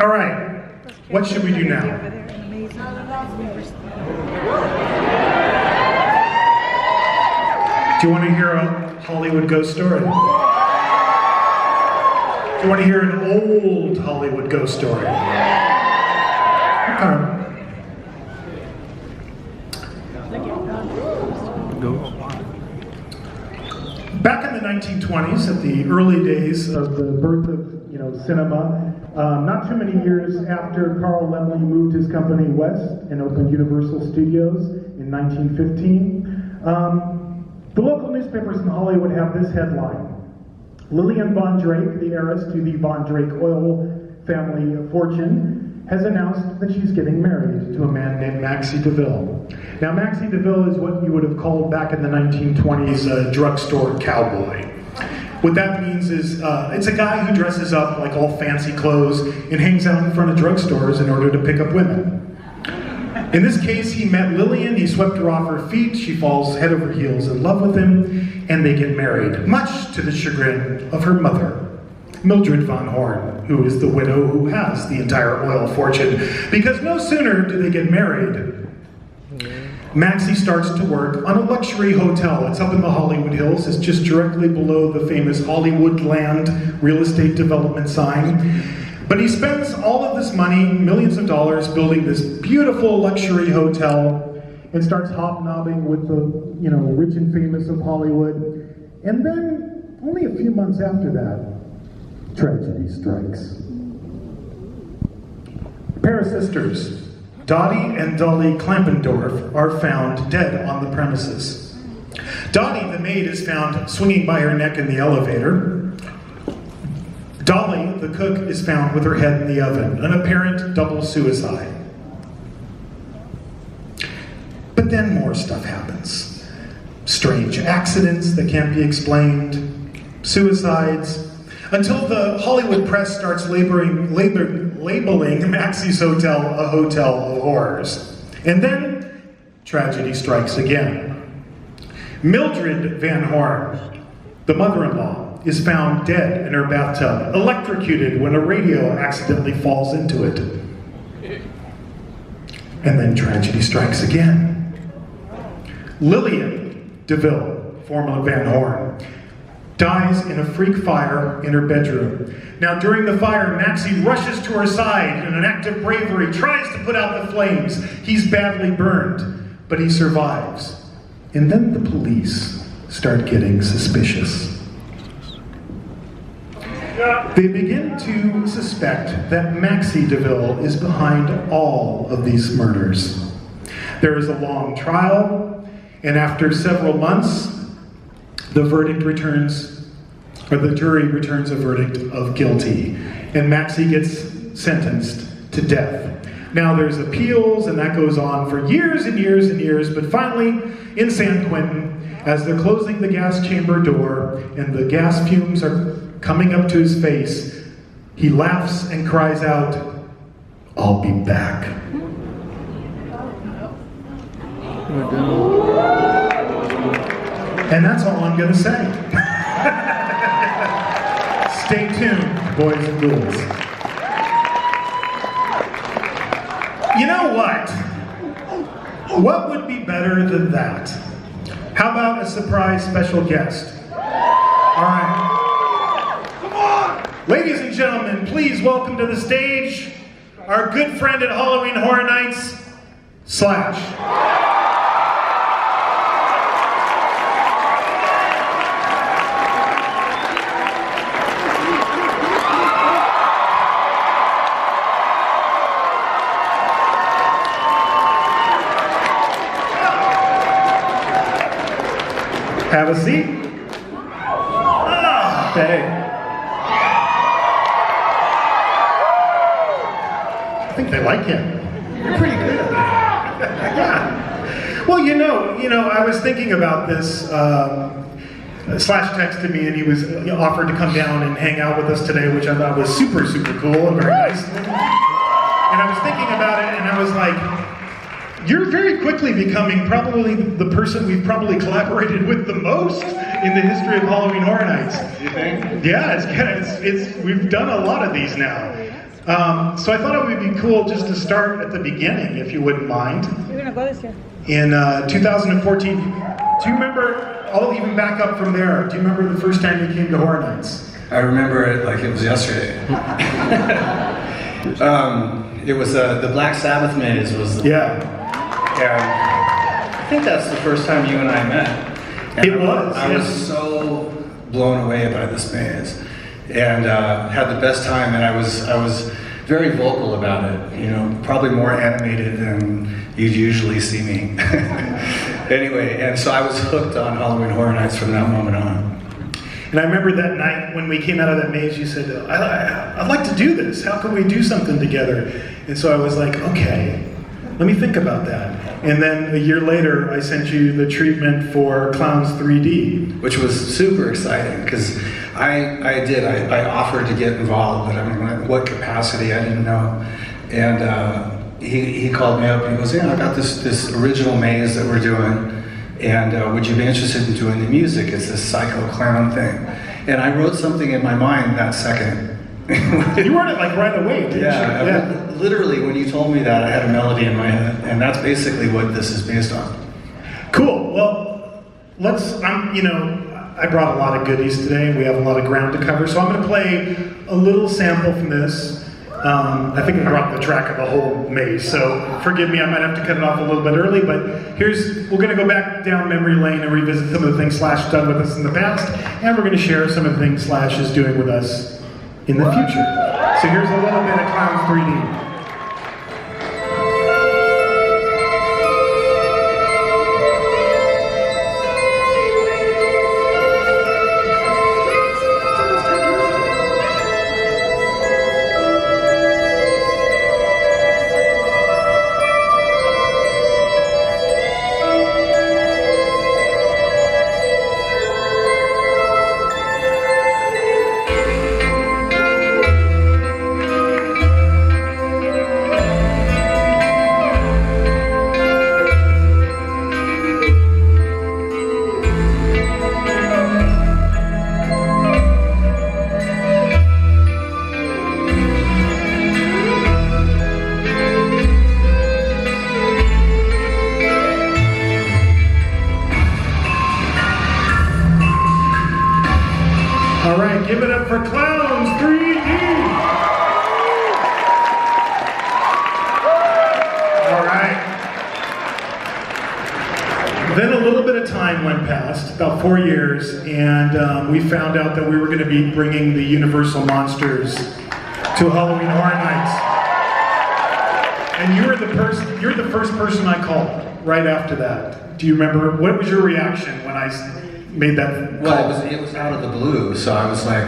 All right, what should we do now? Do you want to hear a Hollywood ghost story? Do you want to hear an old Hollywood ghost story? Okay. Back in the 1920s, at the early days of the birth of cinema, not too many years after Carl Laemmle moved his company west and opened Universal Studios in 1915, the local newspapers in Hollywood have this headline: Lillian Von Drake, the heiress to the Von Drake oil family fortune, has announced that she's getting married to a man named Maxie DeVille. Now, Maxie DeVille is what you would have called back in the 1920s a drugstore cowboy. What that means is it's a guy who dresses up like all fancy clothes and hangs out in front of drugstores in order to pick up women. In this case, he met Lillian, he swept her off her feet, she falls head over heels in love with him, and they get married, much to the chagrin of her mother, Mildred Von Horn, who is the widow who has the entire oil fortune. Because no sooner do they get married, Maxie starts to work on a luxury hotel. It's up in the Hollywood Hills. It's just directly below the famous Hollywood Land real estate development sign. But he spends all of this money, millions of dollars, building this beautiful luxury hotel and starts hobnobbing with the rich and famous of Hollywood. And then, only a few months after that, tragedy strikes. A pair of sisters, Dottie and Dolly Klampendorf, are found dead on the premises. Dottie, the maid, is found swinging by her neck in the elevator. Dolly, the cook, is found with her head in the oven, an apparent double suicide. But then more stuff happens. Strange accidents that can't be explained, suicides, until the Hollywood press starts labeling Maxie's hotel a hotel of horrors. And then, tragedy strikes again. Mildred Van Horn, the mother-in-law, is found dead in her bathtub, electrocuted when a radio accidentally falls into it. And then tragedy strikes again. Lillian DeVille, formerly Van Horn, dies in a freak fire in her bedroom. Now, during the fire, Maxie rushes to her side in an act of bravery, tries to put out the flames. He's badly burned, but he survives. And then the police start getting suspicious. They begin to suspect that Maxie DeVille is behind all of these murders. There is a long trial, and after several months, the jury returns a verdict of guilty, and Maxie gets sentenced to death. Now there's appeals, and that goes on for years and years and years, but finally, in San Quentin, as they're closing the gas chamber door and the gas fumes are coming up to his face, he laughs and cries out, "I'll be back." And that's all I'm going to say. Stay tuned, boys and ghouls. You know what? What would be better than that? How about a surprise special guest? All right. Come on! Ladies and gentlemen, please welcome to the stage our good friend at Halloween Horror Nights, Slash. Have a seat. Hey. I think they like him. You're pretty good. Yeah. Well, I was thinking about this. Slash texted me and he was offered to come down and hang out with us today, which I thought was super, super cool and very nice. And I was thinking about it and I was like, you're very quickly becoming probably the person we've probably collaborated with the most in the history of Halloween Horror Nights. You think? Yeah, it's we've done a lot of these now. So I thought it would be cool just to start at the beginning, if you wouldn't mind. You're gonna go this year. In 2014, do you remember, I'll even back up from there, do you remember the first time you came to Horror Nights? I remember it like it was yesterday. It was the Black Sabbath maze was. Yeah. And I think that's the first time you and I met. And It was. I was so blown away by this maze, and had the best time. And I was very vocal about it. You know, probably more animated than you'd usually see me. Anyway, and so I was hooked on Halloween Horror Nights from that moment on. And I remember that night when we came out of that maze, you said, I'd like to do this. How can we do something together? And so I was like, okay, let me think about that. And then a year later, I sent you the treatment for Clowns 3D. Which was super exciting, because I offered to get involved, but I mean, in what capacity, I didn't know. And he called me up and he goes, yeah, I got this original maze that we're doing. And would you be interested in doing the music? It's this psycho clown thing. And I wrote something in my mind that second. You wrote it like right away, didn't you? Yeah. Literally, when you told me that, I had a melody in my head. And that's basically what this is based on. Cool. Well, I brought a lot of goodies today. We have a lot of ground to cover. So I'm going to play a little sample from this. I think we brought the track of the whole maze, so forgive me, I might have to cut it off a little bit early, but we're going to go back down memory lane and revisit some of the things Slash done with us in the past, and we're going to share some of the things Slash is doing with us in the future. So here's a little bit of Clowns 3D. All right, give it up for Clowns 3D. All right. Then a little bit of time went past, about 4 years, and we found out that we were going to be bringing the Universal Monsters to Halloween Horror Nights. And you're the first person I called right after that. Do you remember, what was your reaction when I made that call? Well, it was out of the blue, so I was like,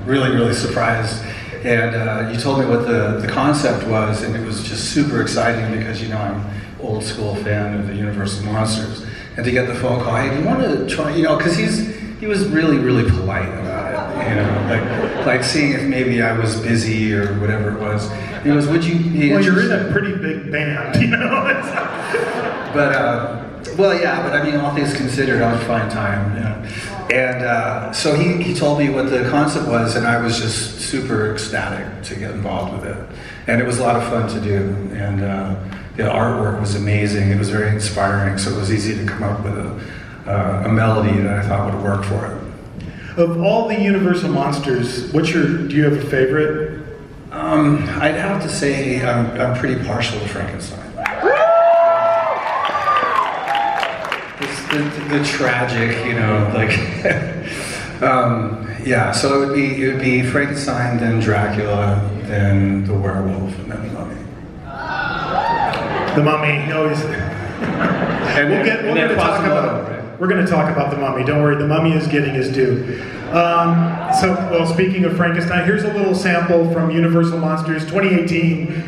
really, really surprised. And you told me what the concept was, and it was just super exciting because, I'm an old school fan of the Universal Monsters. And to get the phone call, hey, do you want to try, because he was really, really polite about it, like seeing if maybe I was busy or whatever it was. He goes, would you be Well, interested? you're in a pretty big band, But I mean, all things considered, I would find time. And so he told me what the concept was, and I was just super ecstatic to get involved with it. And it was a lot of fun to do. And the artwork was amazing. It was very inspiring, so it was easy to come up with a melody that I thought would work for it. Of all the Universal Monsters, do you have a favorite? I'd have to say I'm pretty partial to Frankenstein. The tragic, so it would be Frankenstein, then Dracula, then the werewolf, and then the mummy. The Mummy, always. We're going to talk about the Mummy. Don't worry, the Mummy is getting his due. Speaking of Frankenstein, here's a little sample from Universal Monsters 2018.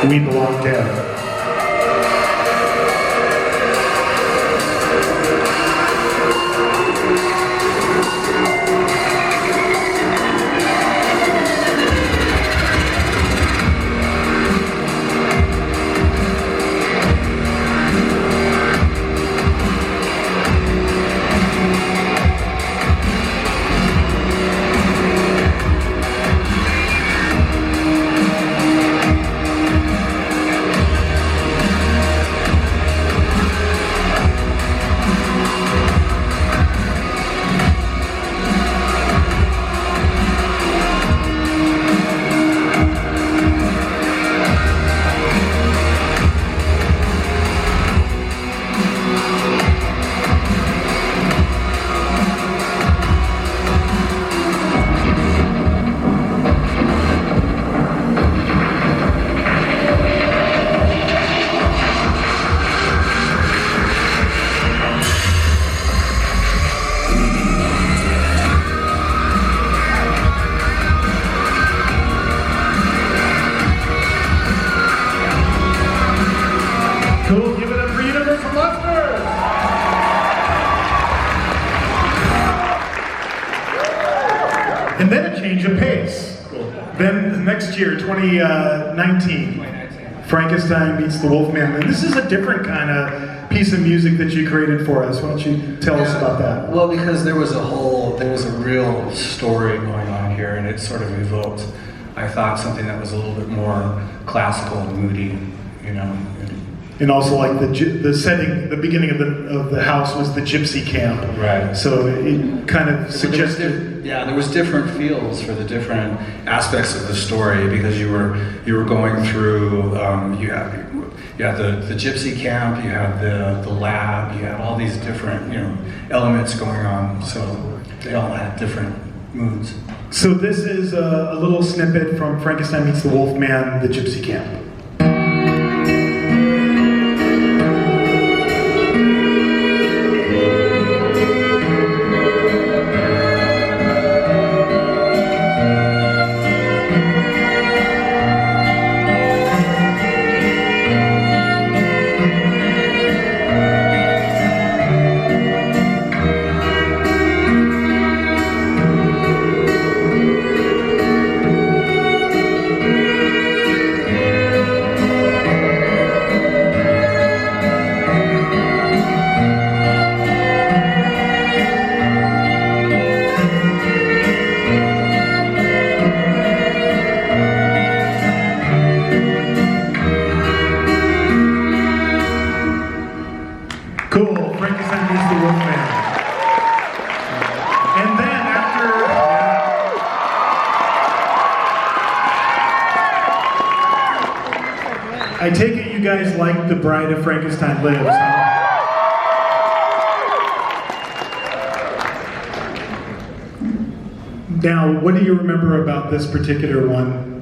We Belong Dead. cool. Then the next year, 2019, Frankenstein meets the Wolfman. And this is a different kind of piece of music that you created for us. Why don't you tell us about that? Well, because there was a real story going on here, and it sort of evoked, I thought, something that was a little bit more classical and moody, you know. And also, like the setting, the beginning of the house was the gypsy camp. Right. So it kind of suggested. There was different feels for the different aspects of the story, because you were going through. You had the gypsy camp, you had the lab, you had all these different elements going on. So they all had different moods. So this is a little snippet from Frankenstein Meets the Wolfman, the Gypsy Camp. Cool, Frankenstein Meets the Wolfman. And then after... I take it you guys like The Bride of Frankenstein Lives, huh? Now, what do you remember about this particular one?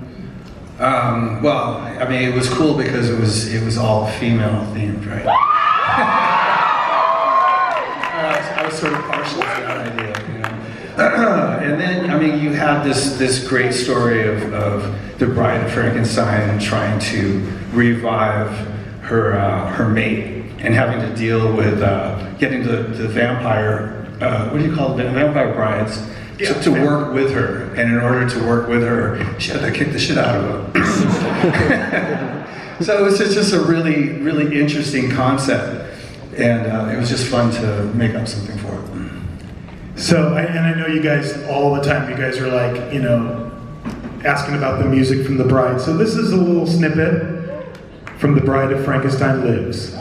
Well, I mean, it was cool because it was all female themed, right? I was sort of partial to that idea, you know. And then, I mean, you had this great story of the Bride of Frankenstein trying to revive her mate, and having to deal with getting the vampire, what do you call it, vampire brides, to work with her. And in order to work with her, she had to kick the shit out of her. So it was just a really, really interesting concept. And it was just fun to make up something for it. So, and I know you guys, all the time, you guys are like, asking about the music from The Bride. So this is a little snippet from The Bride of Frankenstein Lives.